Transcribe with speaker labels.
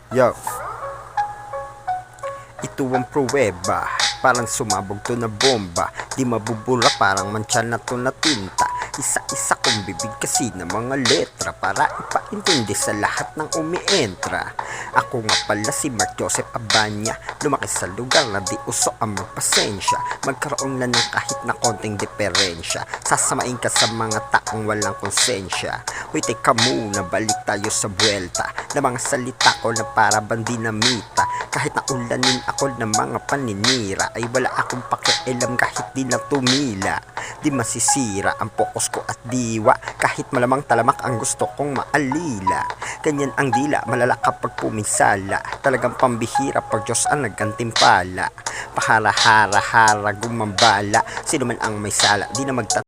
Speaker 1: Yo, ito ang pruweba, parang sumabog to na bomba. Di mabubura parang mantsa na to na tinta. Isa-isa kong bibig kasi ng mga letra para ipaintindi sa lahat ng umientra. Ako nga pala si Mark Joseph Abanya, lumaki sa lugar na di uso ang magpasensya. Magkaroon lang ng kahit na konting diferensya, sasamain ka sa mga taong walang konsensya. Uy, teka muna, balik tayo sa buwelta na mga salita ko na para bang dinamita. Kahit na ulanin ako ng mga paninira, ay wala akong pakialam kahit di na tumila. Di masisira ang focus ko at diwa, kahit malamang talamak ang gusto kong maalila. Ganyan ang dila, malala kapag puminsala, talagang pambihira pag Diyos ang naggantimpala. Pahara-hara-hara gumambala, sino man ang may sala, di na